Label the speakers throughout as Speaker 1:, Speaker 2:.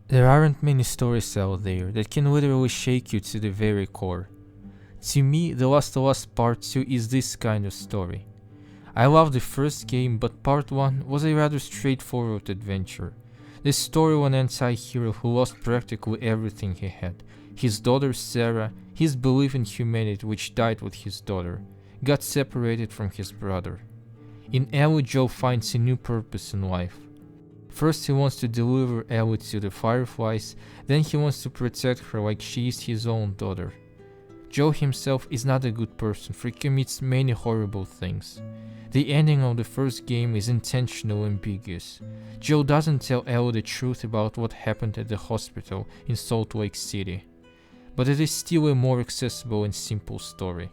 Speaker 1: There aren't many stories out there that can literally shake you to the very core. To me, The Last of Us Part 2 is this kind of story. I loved the first game, but Part 1 was a rather straightforward adventure. The story of an anti-hero who lost practically everything he had. His daughter Sarah, his belief in humanity which died with his daughter, got separated from his brother. In Ellie, Joe finds a new purpose in life. First he wants to deliver Ellie to the Fireflies, then he wants to protect her like she is his own daughter. Joe himself is not a good person, for he commits many horrible things. The ending of the first game is intentionally ambiguous. Joe doesn't tell Ellie the truth about what happened at the hospital in Salt Lake City, but it is still a more accessible and simple story.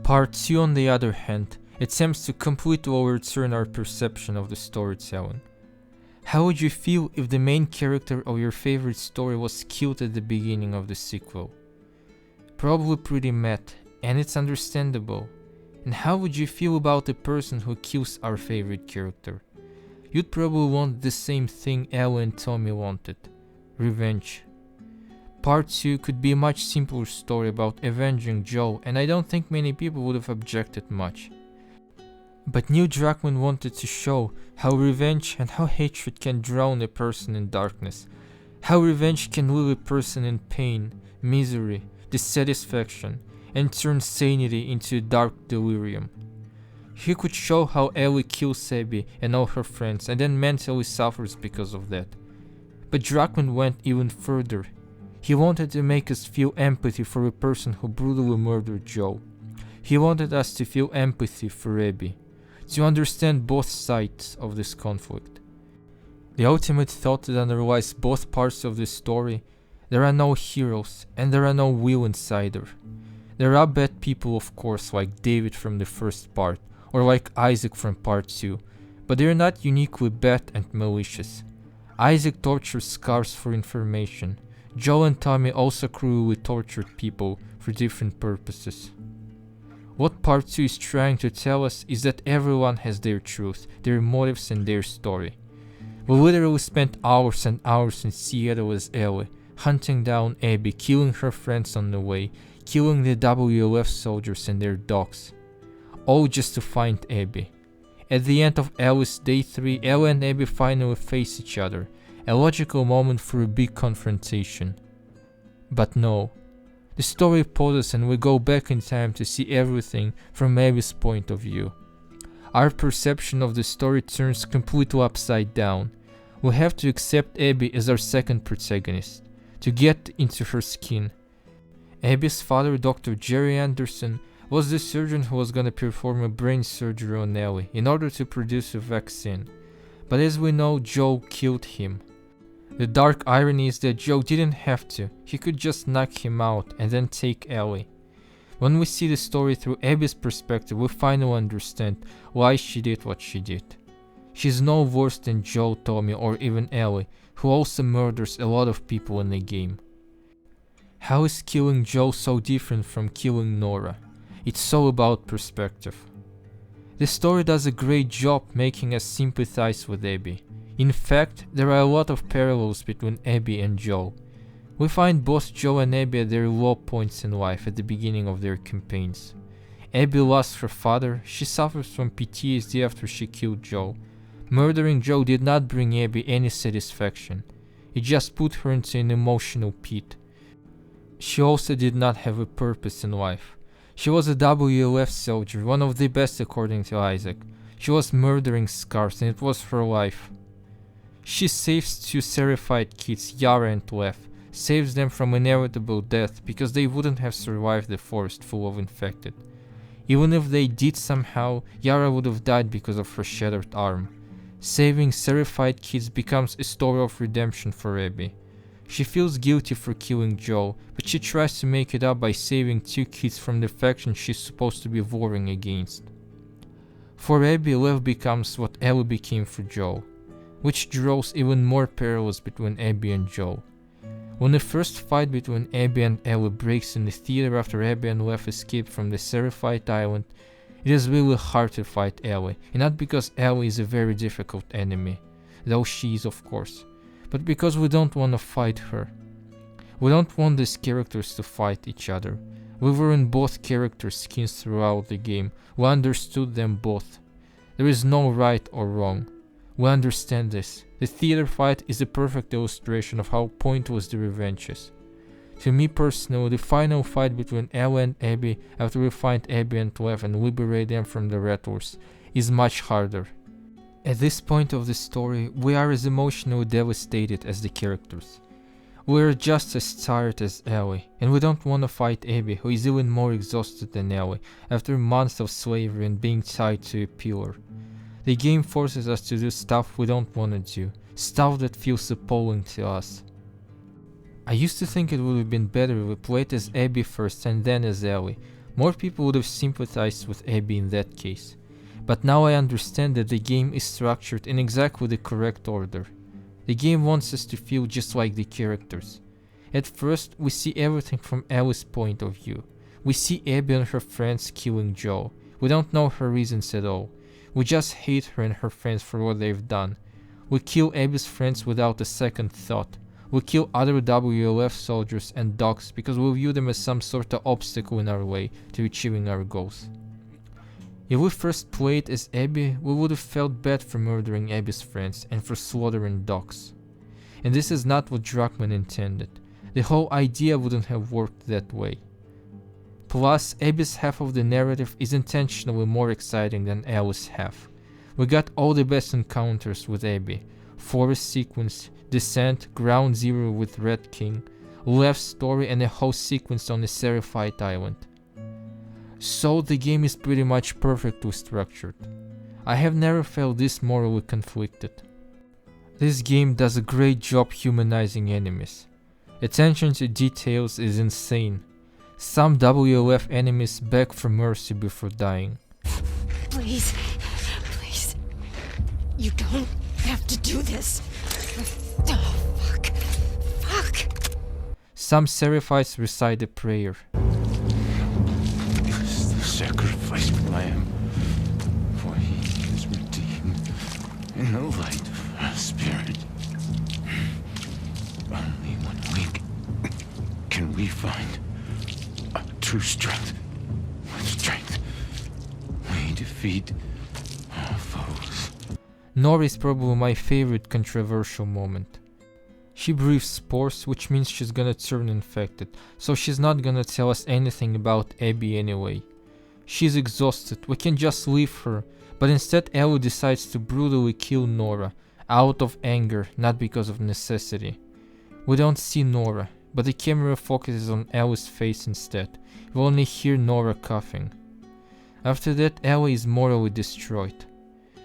Speaker 1: Part 2, on the other hand, attempts to completely overturn our perception of the storytelling. How would you feel if the main character of your favorite story was killed at the beginning of the sequel? Probably pretty mad, and it's understandable. And how would you feel about the person who kills our favorite character? You'd probably want the same thing Ellie and Tommy wanted: revenge. Part 2 could be a much simpler story about avenging Joel, and I don't think many people would have objected much. But Neil Druckmann wanted to show how revenge and how hatred can drown a person in darkness, how revenge can leave a person in pain, misery, dissatisfaction, and turn sanity into a dark delirium. He could show how Ellie kills Abby and all her friends and then mentally suffers because of that. But Druckmann went even further. He wanted to make us feel empathy for a person who brutally murdered Joe. He wanted us to feel empathy for Abby, to understand both sides of this conflict. The ultimate thought that underlies both parts of this story: there are no heroes and there are no villains either. There are bad people, of course, like David from the first part, or like Isaac from part 2, but they are not uniquely bad and malicious. Isaac tortures scars for information. Joel and Tommy also cruelly tortured people for different purposes. What part 2 is trying to tell us is that everyone has their truth, their motives, and their story. We literally spent hours and hours in Seattle as Ellie, hunting down Abby, killing her friends on the way, killing the WLF soldiers and their dogs, all just to find Abby. At the end of Ellie's Day 3, Ellie and Abby finally face each other, a logical moment for a big confrontation. But no. The story pauses and we go back in time to see everything from Abby's point of view. Our perception of the story turns completely upside down. We have to accept Abby as our second protagonist, to get into her skin. Abby's father, Dr. Jerry Anderson, was the surgeon who was gonna perform a brain surgery on Ellie in order to produce a vaccine. But as we know, Joe killed him. The dark irony is that Joe didn't have to, he could just knock him out and then take Ellie. When we see the story through Abby's perspective, we finally understand why she did what she did. She's no worse than Joe, Tommy, or even Ellie, who also murders a lot of people in the game. How is killing Joe so different from killing Nora? It's so about perspective. The story does a great job making us sympathize with Abby. In fact, there are a lot of parallels between Abby and Joe. We find both Joe and Abby at their low points in life at the beginning of their campaigns. Abby lost her father, she suffers from PTSD after she killed Joe. Murdering Joe did not bring Abby any satisfaction. It just put her into an emotional pit. She also did not have a purpose in life. She was a WLF soldier, one of the best according to Isaac. She was murdering scars and it was her life. She saves two Seraphied kids, Yara and Lev, saves them from inevitable death because they wouldn't have survived the forest full of infected. Even if they did somehow, Yara would have died because of her shattered arm. Saving Seraphied kids becomes a story of redemption for Abby. She feels guilty for killing Joel, but she tries to make it up by saving two kids from the faction she's supposed to be warring against. For Abby, Lev becomes what Ellie became for Joel, which draws even more parallels between Abby and Joel. When the first fight between Abby and Ellie breaks in the theater after Abby and Lev escape from the Seraphied Island, it is really hard to fight Ellie, and not because Ellie is a very difficult enemy, though she is of course, but because we don't want to fight her. We don't want these characters to fight each other. We were in both characters' skins throughout the game. We understood them both. There is no right or wrong. We understand this. The theater fight is a perfect illustration of how pointless the revenge is. To me personally, the final fight between Ellie and Abby after we find Abby and Lev and liberate them from the Rattlers is much harder. At this point of the story, we are as emotionally devastated as the characters. We are just as tired as Ellie, and we don't want to fight Abby, who is even more exhausted than Ellie after months of slavery and being tied to a pillar. The game forces us to do stuff we don't want to do, stuff that feels appalling to us. I used to think it would have been better if we played as Abby first and then as Ellie. More people would have sympathized with Abby in that case. But now I understand that the game is structured in exactly the correct order. The game wants us to feel just like the characters. At first, we see everything from Ellie's point of view. We see Abby and her friends killing Joel. We don't know her reasons at all. We just hate her and her friends for what they've done. We kill Abby's friends without a second thought. We kill other WLF soldiers and dogs because we view them as some sort of obstacle in our way to achieving our goals. If we first played as Abby, we would have felt bad for murdering Abby's friends and for slaughtering dogs. And this is not what Druckmann intended. The whole idea wouldn't have worked that way. Plus, Abby's half of the narrative is intentionally more exciting than Ellie's half. We got all the best encounters with Abby. Forest sequence, descent, ground zero with Red King, Lev's story and a whole sequence on the Seraphite Island. So the game is pretty much perfectly structured. I have never felt this morally conflicted. This game does a great job humanizing enemies. Attention to details is insane. Some WLF enemies beg for mercy before dying.
Speaker 2: Please, please, you don't have to do this. Oh, fuck.
Speaker 3: Some Seraphites recite a prayer.
Speaker 4: Is the sacrificed lamb, for he is redeemed in the light of our spirit. Only when we can we find true strength. With strength, we defeat our foes.
Speaker 1: Nora is probably my favorite controversial moment. She breathes spores, which means she's gonna turn infected, so she's not gonna tell us anything about Abby anyway. She's exhausted, we can just leave her, but instead Ellie decides to brutally kill Nora, out of anger, not because of necessity. We don't see Nora, but the camera focuses on Ellie's face instead. We only hear Nora coughing. After that, Ellie is morally destroyed.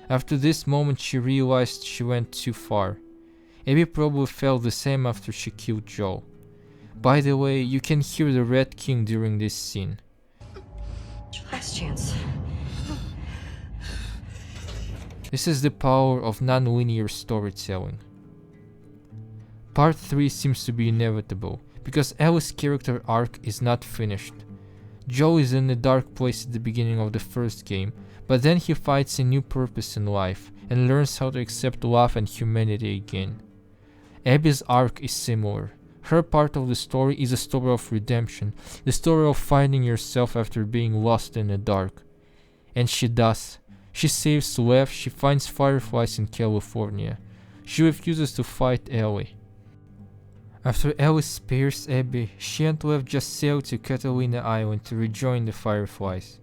Speaker 1: After this moment she realized she went too far. Abby probably felt the same after she killed Joel. By the way, you can hear the Red King during this scene.
Speaker 2: Last chance.
Speaker 1: This is the power of non-linear storytelling. Part 3 seems to be inevitable, because Ellie's character arc is not finished. Joel is in a dark place at the beginning of the first game, but then he finds a new purpose in life and learns how to accept love and humanity again. Abby's arc is similar. Her part of the story is a story of redemption, the story of finding yourself after being lost in the dark. And she does. She saves Lev, she finds fireflies in California. She refuses to fight Ellie. After Ellie spares Abby, she and Lev just sail to Catalina Island to rejoin the fireflies.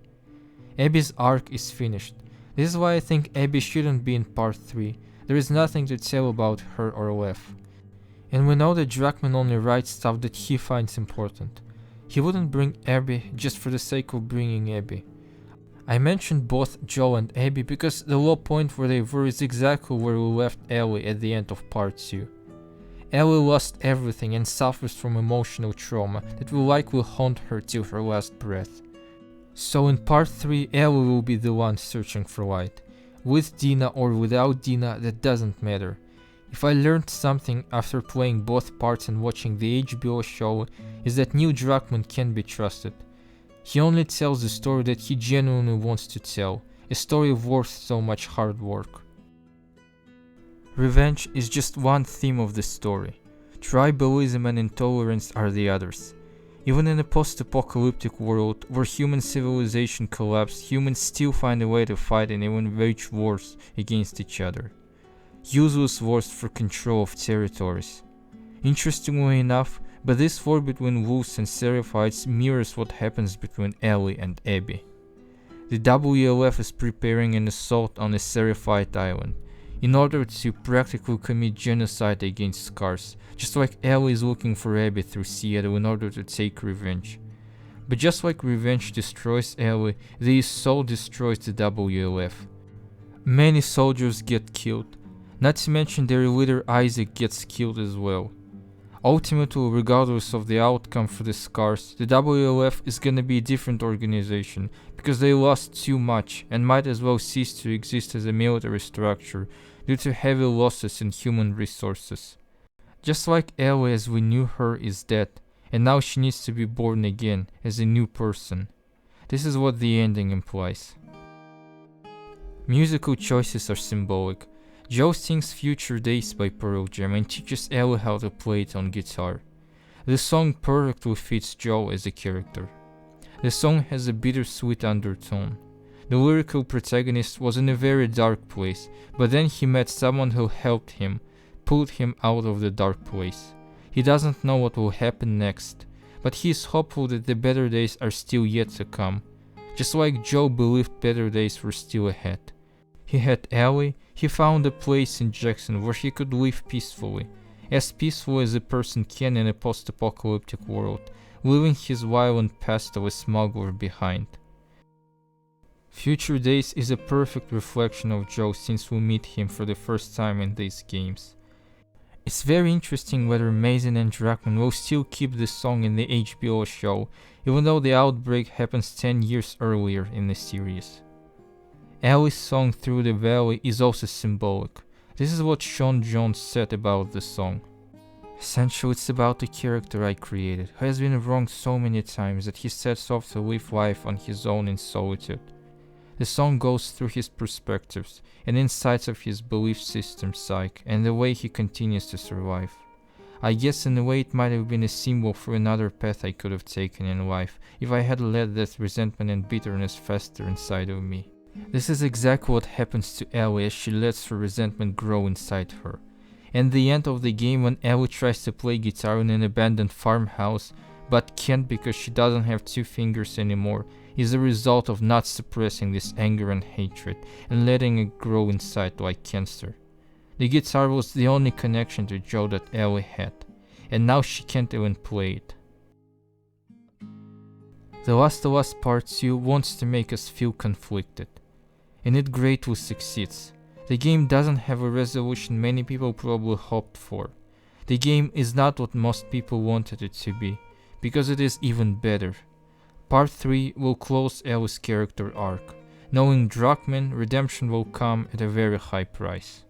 Speaker 1: Abby's arc is finished. This is why I think Abby shouldn't be in part 3. There is nothing to tell about her or Lev. And we know that Druckmann only writes stuff that he finds important. He wouldn't bring Abby just for the sake of bringing Abby. I mentioned both Joel and Abby because the low point where they were is exactly where we left Ellie at the end of part 2. Ellie lost everything and suffers from emotional trauma that will likely haunt her till her last breath. So in part 3, Ellie will be the one searching for light. With Dina or without Dina, that doesn't matter. If I learned something after playing both parts and watching the HBO show, is that Neil Druckmann can be trusted. He only tells the story that he genuinely wants to tell, a story worth so much hard work.
Speaker 3: Revenge is just one theme of the story. Tribalism and intolerance are the others. Even in a post-apocalyptic world where human civilization collapsed, humans still find a way to fight and even wage wars against each other. Useless wars for control of territories. Interestingly enough, but this war between wolves and Seraphites mirrors what happens between Ellie and Abby. The WLF is preparing an assault on a Seraphite island, in order to practically commit genocide against Scars, just like Ellie is looking for Abby through Seattle in order to take revenge. But just like revenge destroys Ellie, the assault destroys the WLF. Many soldiers get killed, not to mention their leader Isaac gets killed as well. Ultimately, regardless of the outcome for the Scars, the WLF is gonna be a different organization because they lost too much and might as well cease to exist as a military structure due to heavy losses in human resources. Just like Ellie as we knew her is dead, and now she needs to be born again as a new person. This is what the ending implies. Musical choices are symbolic. Joe sings Future Days by Pearl Jam and teaches Ellie how to play it on guitar. The song perfectly fits Joe as a character. The song has a bittersweet undertone. The lyrical protagonist was in a very dark place, but then he met someone who helped him, pulled him out of the dark place. He doesn't know what will happen next, but he is hopeful that the better days are still yet to come, just like Joe believed better days were still ahead. He had Ellie, he found a place in Jackson where he could live peacefully as a person can in a post-apocalyptic world, leaving his violent past of a smuggler behind. Future Days is a perfect reflection of Joe since we meet him for the first time in these games. It's very interesting whether Mason and Druckmann will still keep this song in the HBO show, even though the outbreak happens 10 years earlier in the series. Ellie's song Through the Valley is also symbolic. This is what Sean Jones said about the song. Essentially, it's about the character I created, who has been wronged so many times that he sets off to live life on his own in solitude. The song goes through his perspectives and insights of his belief system psyche and the way he continues to survive. I guess in a way it might have been a symbol for another path I could have taken in life if I had let that resentment and bitterness fester inside of me. This is exactly what happens to Ellie as she lets her resentment grow inside her. And the end of the game when Ellie tries to play guitar in an abandoned farmhouse but can't because she doesn't have 2 fingers anymore is a result of not suppressing this anger and hatred and letting it grow inside like cancer. The guitar was the only connection to Joe that Ellie had, and now she can't even play it. The Last of Us Part 2 wants to make us feel conflicted, and it greatly succeeds. The game doesn't have a resolution many people probably hoped for. The game is not what most people wanted it to be, because it is even better. Part 3 will close Ellie's character arc. Knowing Druckmann, redemption will come at a very high price.